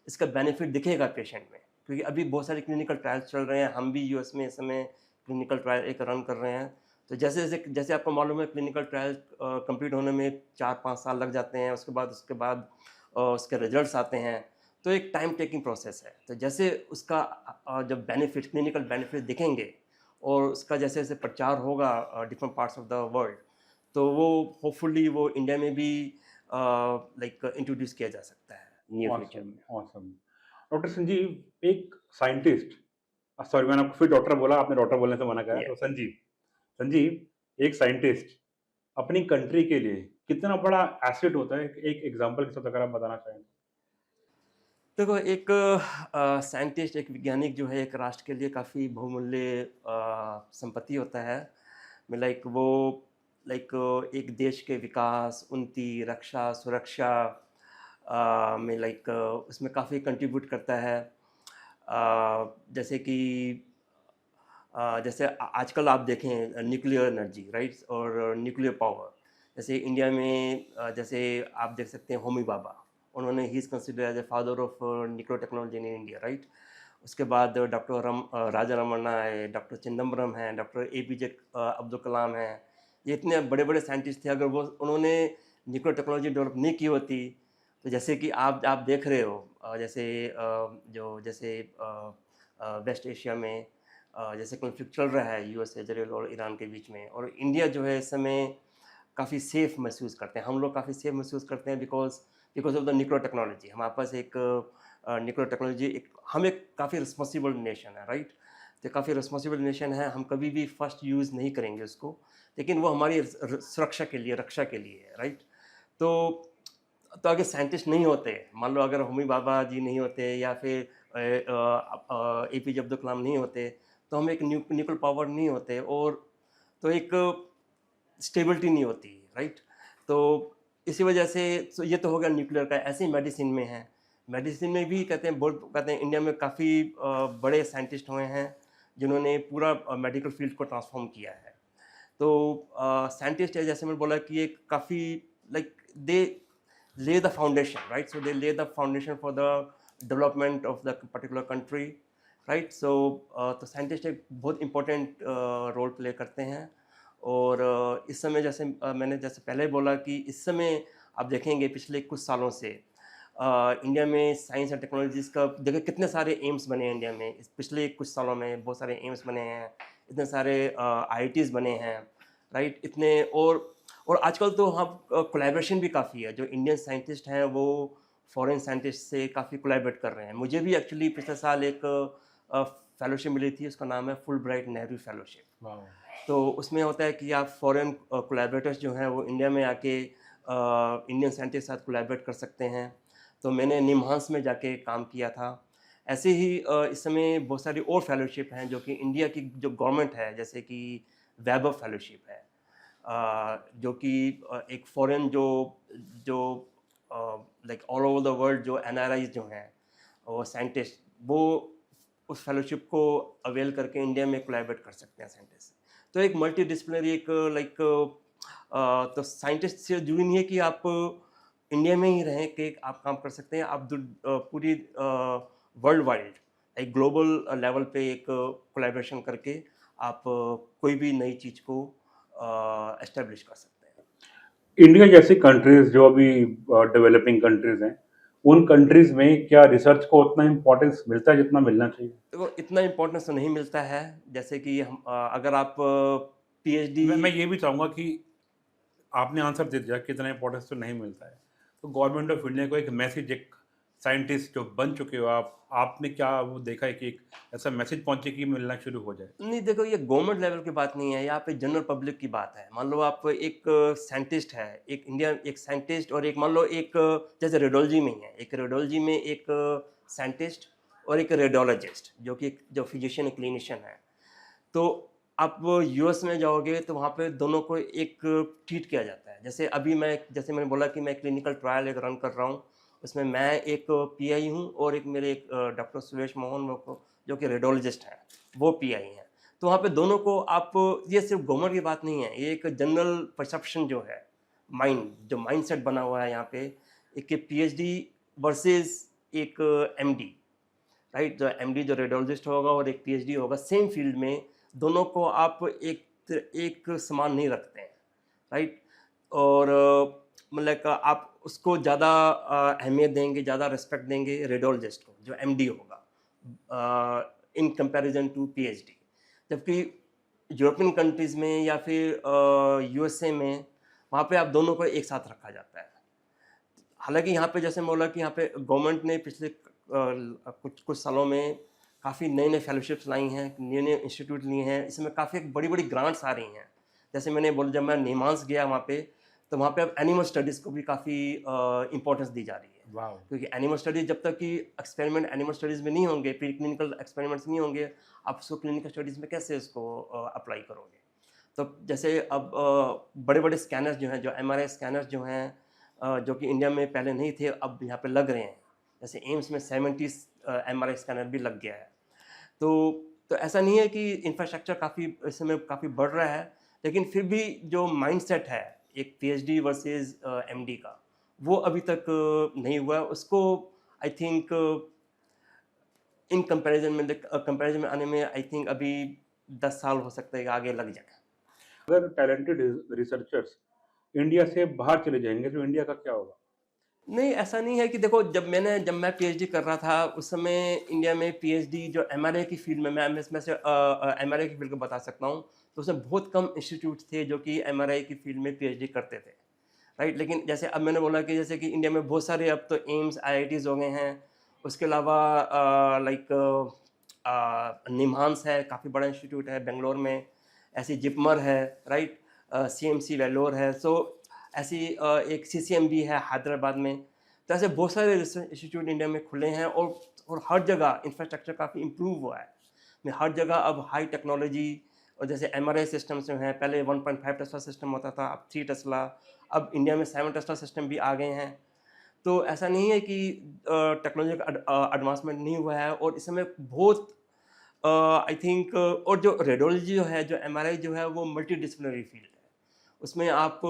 Speaker 2: इसका बेनिफिट दिखेगा पेशेंट में, क्योंकि अभी बहुत सारे क्लिनिकल ट्रायल्स चल रहे हैं, हम भी यूएस में इस समय क्लिनिकल ट्रायल एक रन कर रहे हैं। तो जैसे जैसे जैसे आपको मालूम है क्लिनिकल ट्रायल कंप्लीट होने में 4-5 साल लग जाते हैं, उसके बाद उसके रिजल्ट्स आते हैं, तो एक टाइम टेकिंग प्रोसेस है। तो जैसे उसका जब बेनिफिट, क्लिनिकल बेनिफिट दिखेंगे और उसका जैसे जैसे प्रचार होगा different parts of the world, तो वो होपफुली वो इंडिया में भी लाइक इंट्रोड्यूस किया जा सकता है नियर फ्यूचर
Speaker 1: ऑसम,
Speaker 2: में।
Speaker 1: ऑसम। डॉक्टर संजीव, एक साइंटिस्ट, सॉरी मैंने आपको फिर डॉक्टर बोला, आपने डॉक्टर बोलने से मना करा,
Speaker 2: या
Speaker 1: तो संजीव, संजीव एक साइंटिस्ट अपनी कंट्री के लिए कितना बड़ा एसेट होता है? एक एग्ज़ाम्पल के साथ अगर आप बताना चाहें?
Speaker 2: देखो एक साइंटिस्ट, एक वैज्ञानिक जो है एक राष्ट्र के लिए काफ़ी बहुमूल्य संपत्ति होता है। मैं लाइक वो लाइक एक देश के विकास, उन्नति, रक्षा, सुरक्षा में लाइक उसमें काफ़ी कंट्रीब्यूट करता है। जैसे कि जैसे आजकल आप देखें न्यूक्लियर एनर्जी राइट और न्यूक्लियर पावर, जैसे इंडिया में जैसे आप देख सकते हैं होमी भाभा, उन्होंने ही is consider as a father of nuclear technology in India right. उसके बाद डॉक्टर राजा रमन्ना है, डॉक्टर चिदम्बरम हैं, डॉक्टर एपीजे अब्दुल कलाम हैं। ये इतने बड़े बड़े साइंटिस्ट थे, अगर वो उन्होंने न्यूक्लियर टेक्नोलॉजी डेवलप नहीं की होती तो जैसे कि आप देख रहे हो जैसे जो जैसे वेस्ट एशिया में जैसे कॉन्फ्लिक्ट चल रहा है यूएस इजराइल और ईरान के बीच में, और इंडिया जो है इस समय काफ़ी सेफ महसूस करते हैं, हम लोग काफ़ी सेफ महसूस करते हैं because because of the nuclear technology. हमारे पास एक न्यूक्लियर टेक्नोलॉजी, एक हम एक काफ़ी रिस्पॉन्सिबल नेशन है राइट। तो काफ़ी रिस्पॉन्सिबल नेशन है, हम कभी भी फर्स्ट यूज़ नहीं करेंगे उसको, लेकिन वो हमारी सुरक्षा के लिए, रक्षा के लिए है राइट। तो अगर साइंटिस्ट नहीं होते, मान लो अगर होमी भाभा जी नहीं होते या फिर एपीजे अब्दुल कलाम नहीं होते, तो हम एक न्यूक्लियर पावर नहीं होते, और तो एक स्टेबिलिटी नहीं होती राइट। तो इसी वजह से ये तो हो गया न्यूक्लियर का। ऐसे ही मेडिसिन में है, मेडिसिन में भी कहते हैं इंडिया में काफ़ी बड़े साइंटिस्ट हुए हैं जिन्होंने पूरा मेडिकल फील्ड को ट्रांसफॉर्म किया है। तो साइंटिस्ट है, जैसे मैंने बोला कि एक काफ़ी like they lay the foundation, right? So they lay the foundation for the development of the particular country, right? So तो साइंटिस्ट एक बहुत इम्पोर्टेंट रोल प्ले करते हैं। और इस समय जैसे मैंने जैसे पहले बोला कि इस समय आप देखेंगे पिछले कुछ सालों से इंडिया में साइंस एंड टेक्नोलॉजीज़ का देखिए कितने सारे एम्स बने हैं इंडिया में। इस पिछले कुछ सालों में बहुत सारे एम्स बने हैं, इतने सारे आईआईटीज़ बने हैं राइट। इतने और आजकल तो हम कोलैबोरेशन भी काफ़ी है, जो इंडियन साइंटिस्ट हैं वो फॉरेन साइंटिस्ट से काफ़ी कोलैबोरेट कर रहे हैं। मुझे भी एक्चुअली पिछले साल एक फेलोशिप मिली थी, उसका नाम है full bright Nehru fellowship.
Speaker 1: Wow!
Speaker 2: तो उसमें होता है कि आप फॉरेन कोलैबोरेटर्स जो हैं वो इंडिया में आके इंडियन साइंटिस्ट के साथ कोलैबोरेट कर सकते हैं। तो मैंने निमहांस में जाके काम किया था। ऐसे ही इस समय बहुत सारी और फेलोशिप हैं जो कि इंडिया की जो गवर्नमेंट है, जैसे कि वेबर फेलोशिप है, जो कि एक फॉरेन जो जो like all over the world जो एनआरआईज जो हैं और साइंटिस्ट, वो उस फेलोशिप को अवेल करके इंडिया में कोलैबोरेट कर सकते हैं साइंटिस्ट। तो एक मल्टी डिसिप्लिनरी एक लाइक तो साइंटिस्ट से जरूरी नहीं है कि आप इंडिया में ही रहें कि आप काम कर सकते हैं, आप पूरी वर्ल्ड वाइड एक ग्लोबल लेवल पे एक कोलैबोरेशन करके आप कोई भी नई चीज़ को एस्टेब्लिश कर सकते हैं।
Speaker 1: इंडिया जैसी कंट्रीज़ जो अभी डेवलपिंग कंट्रीज़ हैं, उन कंट्रीज़ में क्या रिसर्च को उतना इम्पोर्टेंस मिलता है जितना मिलना चाहिए?
Speaker 2: देखो इतना इम्पोर्टेंस तो नहीं मिलता है, जैसे कि हम अगर आप पीएचडी
Speaker 1: मैं ये भी चाहूँगा कि आपने आंसर दे दिया कि इतना इम्पोर्टेंस तो नहीं मिलता है। तो गवर्नमेंट ऑफ इंडिया को एक मैसेज, एक साइंटिस्ट जो बन चुके हो आप, आपने क्या वो देखा है कि एक ऐसा मैसेज पहुँचे कि मिलना शुरू हो जाए?
Speaker 2: नहीं, देखो ये गवर्नमेंट लेवल की बात नहीं है, यहाँ पे जनरल पब्लिक की बात है। मान लो आप एक साइंटिस्ट है, एक इंडिया एक साइंटिस्ट, और एक मान लो एक जैसे रेडियोलॉजी में ही है, एक रेडियोलॉजी में एक साइंटिस्ट और एक रेडियोलॉजिस्ट जो कि जो फिजिशियन क्लिनिशियन है। तो आप यूएस में जाओगे तो वहाँ पे दोनों को एक ट्रीट किया जाता है। जैसे अभी जैसे मैंने बोला कि मैं क्लिनिकल ट्रायल एक रन कर रहा हूँ, उसमें मैं एक पीआई हूँ और एक मेरे एक डॉक्टर सुरेश मोहन जो कि रेडियोलॉजिस्ट हैं, वो पीआई हैं। तो वहाँ पे दोनों को आप, ये सिर्फ गवर्नमेंट की बात नहीं है, ये एक जनरल परसेप्शन जो है, जो माइंडसेट बना हुआ है यहाँ पे, एक पीएचडी वर्सेस एक एमडी राइट। जो एमडी जो रेडियोलॉजिस्ट होगा और एक पीएचडी होगा सेम फील्ड में, दोनों को आप एक समान नहीं रखते हैं राइट। और मतलब आप उसको ज़्यादा अहमियत देंगे, ज़्यादा रिस्पेक्ट देंगे रेडियोलॉजिस्ट को जो एमडी होगा इन कंपैरिजन टू पीएचडी। जबकि यूरोपियन कंट्रीज़ में या फिर यूएसए में, वहाँ पे आप दोनों को एक साथ रखा जाता है। हालांकि यहाँ पे जैसे मैं बोला कि यहाँ पे गवर्नमेंट ने पिछले कुछ सालों में काफ़ी नए नए फेलोशिप्स लाई हैं, नए नए इंस्टीट्यूट लिए हैं, इसमें काफ़ी बड़ी बड़ी ग्रांट्स आ रही हैं। जैसे मैंने बोला, जब मैं निमांस गया वहाँ पे, तो वहाँ पे अब एनिमल स्टडीज़ को भी काफ़ी इम्पोर्टेंस दी जा रही है,
Speaker 1: वाह।
Speaker 2: क्योंकि एनिमल स्टडीज़ जब तक कि एक्सपेरिमेंट एनिमल स्टडीज़ में नहीं होंगे, प्री क्लिनिकल एक्सपेरिमेंट्स नहीं होंगे, आप उसको क्लिनिकल स्टडीज़ में कैसे उसको अप्लाई करोगे? तो जैसे अब बड़े-बड़े स्कैनर्स जो हैं, जो एमआरआई स्कैनर्स जो हैं, जो कि इंडिया में पहले नहीं थे, अब यहाँ पे लग रहे हैं। जैसे एम्स में 70 एमआरआई स्कैनर भी लग गया है। तो ऐसा नहीं है कि इंफ्रास्ट्रक्चर काफ़ी इस समय काफ़ी बढ़ रहा है, लेकिन फिर भी जो माइंडसेट है एक पीएचडी वर्सेस एमडी का, वो अभी तक नहीं हुआ है। उसको आई थिंक इन कंपैरिजन में आने में आई थिंक अभी 10 साल हो सकता है कि आगे लग जाए।
Speaker 1: अगर टैलेंटेड रिसर्चर्स इंडिया से बाहर चले जाएंगे तो इंडिया का क्या होगा?
Speaker 2: नहीं, ऐसा नहीं है कि देखो, जब मैं पीएचडी कर रहा था, उस समय इंडिया में पीएचडी जो एमआरआई की फील्ड में, मैं इसमें से एमआरआई की फील्ड को बता सकता हूँ, तो उसमें बहुत कम इंस्टीट्यूट थे जो कि एमआरआई की फील्ड में पीएचडी करते थे, राइट? लेकिन जैसे अब मैंने बोला कि जैसे कि इंडिया में बहुत सारे अब तो एम्स, आईआईटीज़ हो गए हैं। उसके अलावा लाइक निम्हांस है, काफ़ी बड़ा इंस्टीट्यूट है बेंगलोर में, ऐसी जिपमर है, राइट? सीएमसी वेल्लोर है, सो ऐसी एक सीसीएमबी है हैदराबाद में। तो ऐसे बहुत सारे रिसर्च इंस्टीट्यूट इंडिया में खुले हैं, और हर जगह इंफ्रास्ट्रक्चर काफ़ी इम्प्रूव हुआ है। में हर जगह अब हाई टेक्नोलॉजी, और जैसे एमआरआई सिस्टम्स जो हैं, पहले 1.5 टेस्ला सिस्टम होता था, अब 3 टेस्ला, अब इंडिया में 7 टेस्ला सिस्टम भी आ गए हैं। तो ऐसा नहीं है कि टेक्नोलॉजी का एडवांसमेंट नहीं हुआ है, और इस समय बहुत आई थिंक, और जो रेडियोलॉजी जो है, जो एमआरआई जो है, वो मल्टी डिसिप्लिनरी फील्ड है। उसमें आप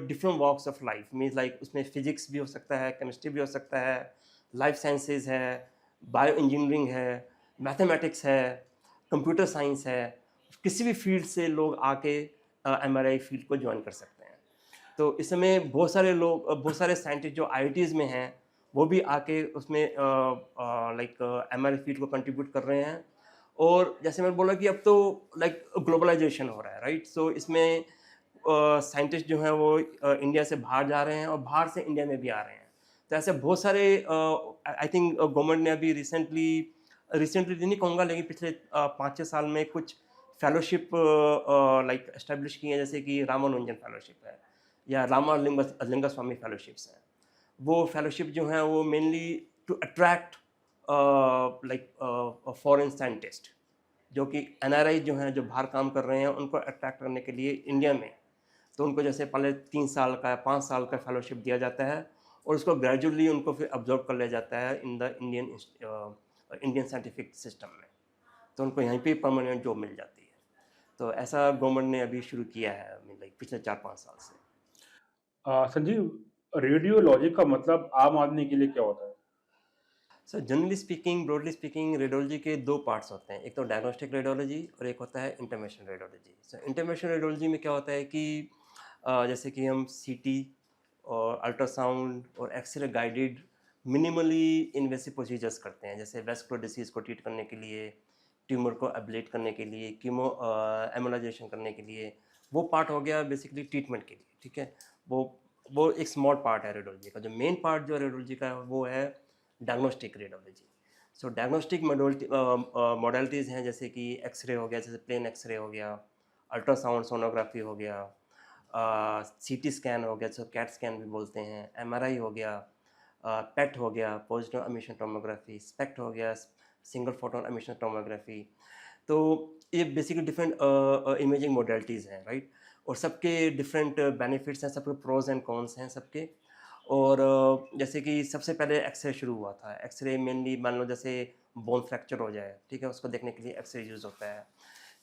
Speaker 2: different walks of life means like उसमें फिजिक्स भी हो सकता है, केमिस्ट्री भी हो सकता है, लाइफ साइंसेज है, बायो इंजीनियरिंग है, मैथमेटिक्स है, कंप्यूटर साइंस है। किसी भी फील्ड से लोग आके एमआरआई फील्ड को ज्वाइन कर सकते हैं। तो इस समय बहुत सारे लोग, बहुत सारे साइंटिस्ट जो आईआईटीज़ में हैं, वो भी आके उसमें लाइक एमआरआई फील्ड को कंट्रीब्यूट कर रहे हैं। और जैसे मैंने बोला कि अब तो लाइक ग्लोबलाइजेशन हो रहा है, राइट? सो इसमें साइंटिस्ट जो हैं वो इंडिया से बाहर जा रहे हैं, और बाहर से इंडिया में भी आ रहे हैं। तो ऐसे बहुत सारे आई थिंक गवर्नमेंट ने अभी रिसेंटली नहीं कहूँगा, लेकिन पिछले 5-6 साल में कुछ फेलोशिप लाइक एस्टेब्लिश की हैं, जैसे कि रामानुजन फेलोशिप है, या लिंगा स्वामी फेलोशिप्स हैं। वो फेलोशिप जो हैं वो mainly to attract like foreign scientist, जो कि एनआरआई जो हैं, जो बाहर काम कर रहे हैं, उनको अट्रैक्ट करने के लिए इंडिया में। तो उनको जैसे पहले 3 साल का या 5 साल का फेलोशिप दिया जाता है, और उसको ग्रेजुअली उनको फिर अब्जॉर्ब कर लिया जाता है in the Indian scientific system में। तो उनको यहीं पे परमानेंट जॉब मिल जाती है। तो ऐसा गवर्नमेंट ने अभी शुरू किया है, लाइक पिछले 4-5 साल से।
Speaker 1: संजीव, रेडियोलॉजी का मतलब आम आदमी के लिए क्या होता है?
Speaker 2: Sir generally speaking, broadly speaking, radiology के 2 पार्ट्स होते हैं। एक तो डायग्नोस्टिक रेडियोलॉजी, और एक होता है इंटरवेंशनल रेडियोलॉजी। सो इंटरवेंशनल रेडियोलॉजी में क्या होता है कि जैसे कि हम सीटी और अल्ट्रासाउंड और x-ray guided minimally invasive procedures करते हैं, जैसे वेस्कुलर डिसीज़ को ट्रीट करने के लिए, ट्यूमर को एब्लेट करने के लिए, कीमो एमोलाइजेशन करने के लिए। वो पार्ट हो गया बेसिकली ट्रीटमेंट के लिए, ठीक है? वो एक स्मॉल पार्ट है रेडियोलॉजी का। जो मेन पार्ट जो रेडियोलॉजी का है वो है डायग्नोस्टिक रेडियोलॉजी। सो डायग्नोस्टिक मॉडलिटीज़ हैं, जैसे कि एक्सरे हो गया, जैसे प्लेन एक्सरे हो गया, अल्ट्रासाउंड सोनोग्राफी हो गया, सीटी स्कैन हो गया, जिसको कैट स्कैन भी बोलते हैं, एमआरआई हो गया, पेट हो गया, पॉजिटिव एमिशन टोमोग्राफी, स्पेक्ट हो गया, सिंगल फोटोन एमिशन टोमोग्राफी। तो ये बेसिकली डिफरेंट इमेजिंग मॉडलिटीज़ हैं, राइट? और सबके डिफरेंट बेनिफिट्स हैं, सबके प्रोज एंड कॉन्स हैं सबके। और जैसे कि सबसे पहले एक्सरे शुरू हुआ था। एक्सरे मेनली मान लो जैसे बोन फ्रैक्चर हो जाए, ठीक है, उसको देखने के लिए एक्सरे यूज़ होता है।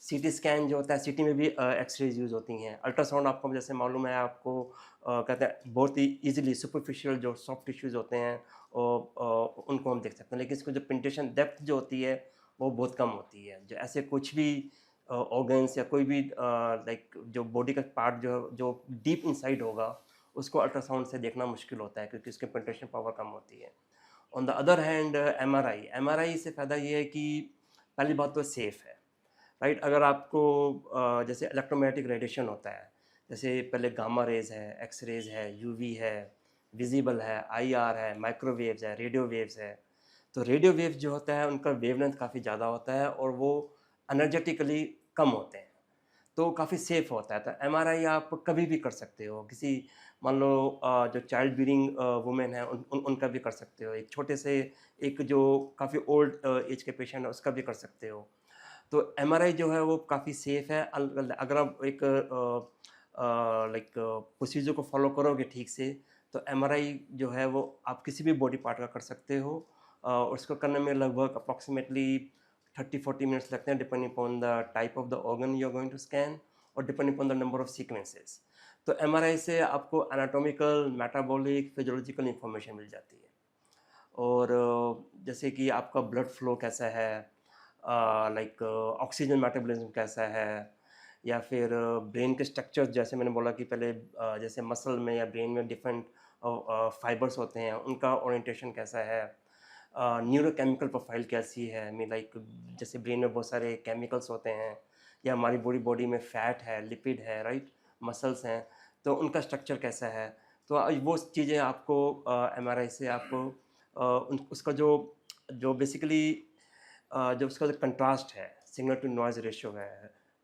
Speaker 2: सीटी स्कैन जो होता है, सीटी में भी एक्सरेज यूज़ होती हैं। अल्ट्रासाउंड आपको जैसे मालूम है, आपको कहते हैं बहुत ही ईजिली सुपरफिशियल जो सॉफ्ट टिश्यूज़ होते हैं, उनको हम देख सकते हैं, लेकिन इसको जो पेनिट्रेशन डेप्थ जो होती है वो बहुत कम होती है। जो ऐसे कुछ भी ऑर्गन्स या कोई भी लाइक जो बॉडी का पार्ट जो डीप इनसाइड होगा, उसको अल्ट्रासाउंड से देखना मुश्किल होता है, क्योंकि उसकी पेनिट्रेशन पावर कम होती है। On the other hand MRI से फ़ायदा ये है कि पहली बात तो सेफ़ है, राइट? अगर आपको जैसे इलेक्ट्रोमैग्नेटिक रेडिएशन होता है, जैसे पहले गामा रेज़ है, एक्स रेज़ है, यूवी है, विजिबल है, आईआर है, माइक्रोवेव्स है, रेडियो वेव्स है। तो रेडियो वेव्स जो होता है उनका वेवलेंथ काफ़ी ज़्यादा होता है, और वो एनर्जेटिकली कम होते हैं। तो काफ़ी सेफ होता है। तो एमआरआई आप कभी भी कर सकते हो, किसी मान लो जो चाइल्ड बीरिंग वुमेन है उनका भी कर सकते हो, एक छोटे से एक जो काफ़ी ओल्ड एज के पेशेंट है उसका भी कर सकते हो। तो एमआरआई जो है वो काफ़ी सेफ है, अगर आप एक लाइक प्रोसीजर को फॉलो करोगे ठीक से, तो एमआरआई जो है वो आप किसी भी बॉडी पार्ट का कर सकते हो। उसको करने में लगभग अप्रॉक्सीमेटली 30-40 मिनट्स लगते हैं, depending upon the type of the organ you are going to scan और depending upon the number of sequences. तो एमआरआई से आपको एनाटॉमिकल, मेटाबॉलिक, फिजियोलॉजिकल इंफॉर्मेशन मिल जाती है। और जैसे कि आपका ब्लड फ्लो कैसा है, लाइक ऑक्सीजन मेटाबॉलिज्म कैसा है, या फिर ब्रेन के स्ट्रक्चर्स, जैसे मैंने बोला कि पहले जैसे मसल में या ब्रेन में डिफरेंट फाइबर्स होते हैं, उनका ओरिएंटेशन कैसा है, न्यूरोकेमिकल प्रोफाइल कैसी है, मी लाइक जैसे ब्रेन में बहुत सारे केमिकल्स होते हैं, या हमारी बॉडी बॉडी में फैट है, लिपिड है, राइट, मसल्स हैं, तो उनका स्ट्रक्चर कैसा है। तो वो चीज़ें आपको एमआरआई से आपको उसका जो जो बेसिकली जो उसका जो कंट्रास्ट है, सिग्नल टू नॉइज़ रेशियो है,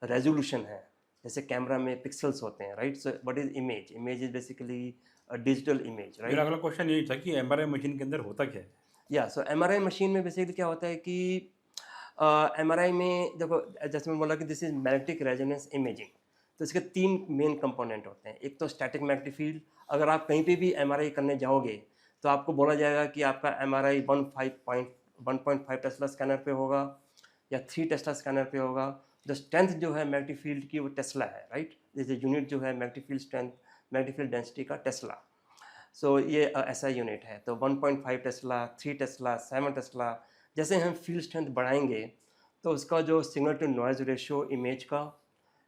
Speaker 2: रेजोल्यूशन है, जैसे कैमरा में पिक्सेल्स होते हैं, right. So what is image, image is basically digital image,
Speaker 1: मेरा
Speaker 2: राइट।
Speaker 1: अगला क्वेश्चन यही था कि एमआरआई मशीन के अंदर होता क्या है?
Speaker 2: या सो एमआरआई मशीन में बेसिकली क्या होता है कि एमआरआई में देखो, जैसे मैं बोला कि this is magnetic resonance imaging, तो इसके तीन मेन कंपोनेंट होते हैं। एक तो स्टैटिक मैग्नेटिक फील्ड, अगर आप कहीं पे भी एमआरआई करने जाओगे तो आपको बोला जाएगा कि आपका एमआरआई 1.5 टेस्ला स्कैनर पे होगा या 3 टेस्ला स्कैनर पे होगा। जो स्ट्रेंथ जो है मैग्नेटिक फील्ड की वो टेस्ला है, राइट। जैसे यूनिट जो है magnetic field strength, magnetic field density का टेस्ला। सो ये ऐसा यूनिट है। तो 1.5 टेस्ला, 3 टेस्ला, 7 टेस्ला, जैसे हम फील्ड स्ट्रेंथ बढ़ाएंगे तो उसका जो signal to noise ratio image का,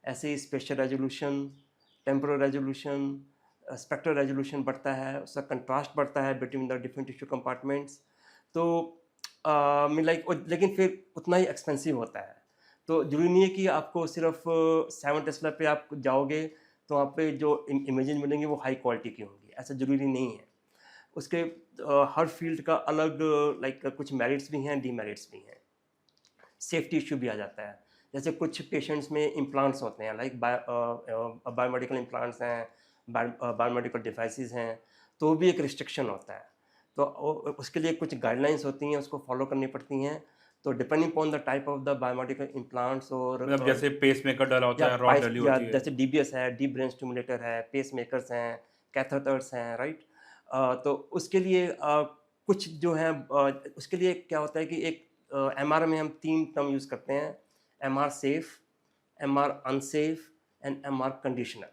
Speaker 2: ऐसे ही spatial resolution, temporal resolution, spectral resolution बढ़ता है, उसका कंट्रास्ट बढ़ता है between the different tissue compartments. तो मैं लाइक, लेकिन फिर उतना ही एक्सपेंसिव होता है। तो ज़रूरी नहीं है कि आपको सिर्फ 7 टेस्ला पे आप जाओगे तो वहाँ पे जो इमेजेस मिलेंगी वो हाई क्वालिटी की होंगी, ऐसा ज़रूरी नहीं है। उसके हर फील्ड का अलग लाइक कुछ मेरिट्स भी हैं, डीमेरिट्स भी हैं। सेफ्टी इश्यू भी आ जाता है। जैसे कुछ पेशेंट्स में इम्प्लांट्स होते हैं, लाइक बायोमेडिकल इम्प्लांट्स हैं, बायोमेडिकल डिवाइसेस हैं, तो भी एक रिस्ट्रिक्शन होता है। तो उसके लिए कुछ गाइडलाइंस होती हैं, उसको फॉलो करनी पड़ती हैं। तो depending upon the type of the biomedical implants और
Speaker 1: मतलब जैसे पेसमेकर डाला
Speaker 2: या
Speaker 1: होता है, रॉड
Speaker 2: पाइस
Speaker 1: डली
Speaker 2: या
Speaker 1: होती है।
Speaker 2: जैसे डीबीएस है, डीप ब्रेन स्टिमुलेटर है, पेसमेकर्स हैं, कैथेटर्स हैं, राइट। तो उसके लिए कुछ जो है उसके लिए क्या होता है कि एक एमआर में हम 3 टर्म यूज़ करते हैं, MR safe, MR unsafe and MR conditional,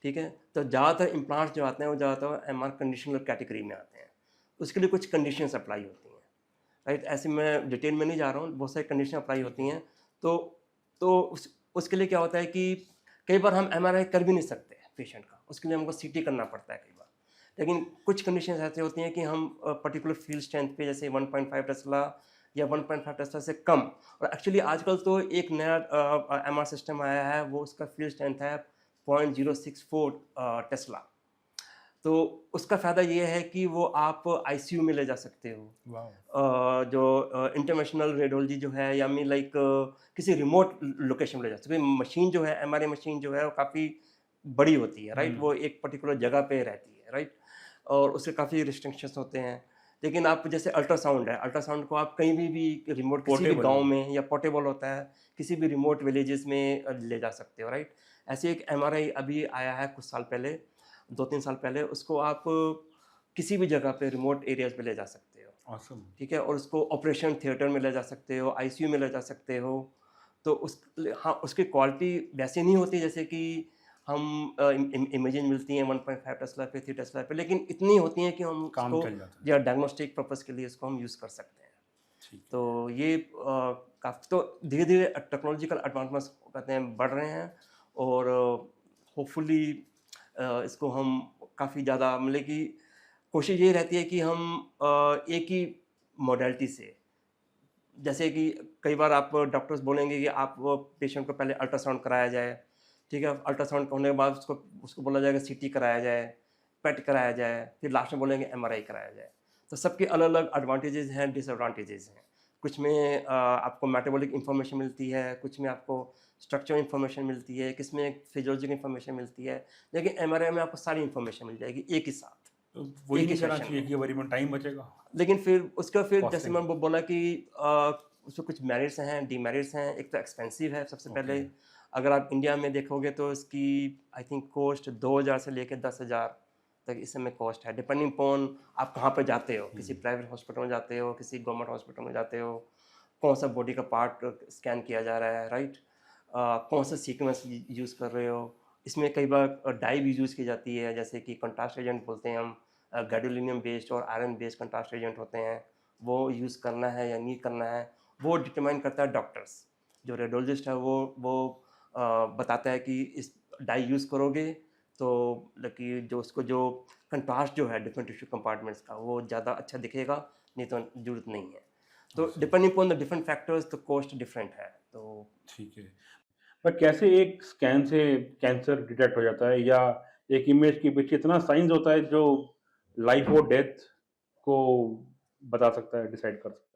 Speaker 2: ठीक है। तो ज़्यादातर इम्प्लांट्स जो आते हैं वो ज़्यादातर एमआर कंडीशनल कैटेगरी में आते हैं। उसके लिए कुछ कंडीशंस अप्लाई होती हैं, राइट। ऐसे मैं डिटेल में नहीं जा रहा हूँ, बहुत सारी कंडीशन अप्लाई
Speaker 1: ठीक
Speaker 2: होती
Speaker 1: है।
Speaker 2: हैं। तो उसके लिए क्या होता है कि कई बार हम एमआरआई कर भी नहीं सकते पेशेंट का, उसके लिए हमको सीटी करना पड़ता है कई बार। लेकिन कुछ कंडीशंस ऐसी होती हैं कि हम पर्टिकुलर फील्ड स्ट्रेंथ पे, जैसे 1.5 टेस्ला या 1.5 टेस्ला से कम, और एक्चुअली आजकल तो एक नया एमआर सिस्टम आया है, वो उसका फील्ड स्ट्रेंथ है 0.064 टेस्ला। तो उसका फ़ायदा ये है कि वो आप आईसीयू में ले जा सकते हो।
Speaker 1: वाह।
Speaker 2: जो इंटरनेशनल रेडियोलॉजी जो है, या मैं लाइक किसी रिमोट लोकेशन में ले जा सकते हो। मशीन जो है, एमआरआई मशीन जो है वो काफ़ी बड़ी होती है, राइट। वो एक पर्टिकुलर जगह पे रहती है, राइट। और उसके काफ़ी रिस्ट्रिक्शंस होते हैं। लेकिन आप जैसे अल्ट्रासाउंड है, अल्ट्रासाउंड को आप कहीं भी रिमोट किसी भी
Speaker 1: पोर्टेबल
Speaker 2: गांव
Speaker 1: है।
Speaker 2: में, या पोर्टेबल होता है, किसी भी रिमोट विलेजेस में ले जा सकते हो, राइट। ऐसे एक एमआरआई अभी आया है कुछ साल पहले, 2-3 साल पहले, उसको आप किसी भी जगह पे रिमोट एरियाज़ पे ले जा सकते हो,
Speaker 1: ऑसम।
Speaker 2: ठीक है। और उसको ऑपरेशन थिएटर में ले जा सकते हो, आईसीयू में ले जा सकते हो। तो हाँ, उसकी क्वालिटी वैसे नहीं होती जैसे कि हम इमेजेस मिलती हैं 1.5 टेस्ला पे, 3 टेस्ला पे, लेकिन इतनी होती हैं कि हम
Speaker 1: काम
Speaker 2: उसको
Speaker 1: चल जाता है।
Speaker 2: या डायग्नोस्टिक पर्पज़ के लिए इसको हम यूज़ कर सकते हैं।
Speaker 1: ठीक
Speaker 2: तो ये काफ़ी, तो धीरे-धीरे टेक्नोलॉजिकल एडवांसमेंट्स कहते हैं बढ़ रहे हैं। और होपफुली इसको हम काफ़ी ज़्यादा, मतलब कि कोशिश ये रहती है कि हम एक ही मॉडलिटी से, जैसे कि कई बार आप डॉक्टर्स बोलेंगे कि आप वो पेशेंट को पहले अल्ट्रासाउंड कराया जाए, ठीक है। अल्ट्रासाउंड होने के बाद उसको उसको बोला जाएगा सीटी कराया जाए, पेट कराया जाए, फिर लास्ट में बोलेंगे एमआरआई कराया जाए। तो सबके अलग अलग एडवांटेजेस हैं, डिसएडवांटेजेस हैं। कुछ में आपको मेटाबॉलिक इंफॉर्मेशन मिलती है, कुछ में आपको स्ट्रक्चर इंफॉर्मेशन मिलती है, किस में फिजियोलॉजिकल इंफॉर्मेशन मिलती है। लेकिन एमआरआई में आपको सारी इंफॉर्मेशन मिल जाएगी एक ही साथ,
Speaker 1: तो वही
Speaker 2: एक ही
Speaker 1: नहीं करना
Speaker 2: सेशन
Speaker 1: चाहिए
Speaker 2: में।
Speaker 1: कि बारी में टाइम बचेगा,
Speaker 2: लेकिन फिर उसका फिर जैसे
Speaker 1: कॉस्टिंग।
Speaker 2: मैं बोला कि उसके कुछ मेरिट्स हैं, डीमेरिट्स हैं। एक तो एक्सपेंसिव है सबसे
Speaker 1: ओके।
Speaker 2: पहले। अगर आप इंडिया में देखोगे तो इसकी आई थिंक कॉस्ट 2000 से लेकर 10,000 तक इस समय कॉस्ट है, डिपेंडिंग अपॉन आप कहाँ पर जाते हो। किसी प्राइवेट हॉस्पिटल में जाते हो, किसी गवर्नमेंट हॉस्पिटल में जाते हो, कौन सा बॉडी का पार्ट स्कैन किया जा रहा है, राइट? कौन सा सीक्वेंस यूज़ कर रहे हो। इसमें कई बार डाई भी यूज़ की जाती है, जैसे कि कंट्रास्ट एजेंट बोलते हैं हम। गैडोलिनियम बेस्ड और आयरन बेस्ड कंट्रास्ट एजेंट होते हैं, वो यूज़ करना है या नहीं करना है, वो डिटरमाइन करता है डॉक्टर्स। जो रेडियोलॉजिस्ट है वो बताता है कि इस डाई यूज़ करोगे तो लकी जो उसको जो कंट्रास्ट जो है डिफरेंट टिश्यू कंपार्टमेंट्स का वो ज़्यादा अच्छा दिखेगा, नहीं तो ज़रूरत नहीं है। तो
Speaker 1: अच्छा,
Speaker 2: depending upon the different factors तो कॉस्ट डिफरेंट है। तो
Speaker 1: ठीक है। पर कैसे एक स्कैन से कैंसर डिटेक्ट हो जाता है, या एक इमेज के पीछे इतना साइंस होता है जो लाइफ और डेथ को बता सकता है, डिसाइड कर सकता है?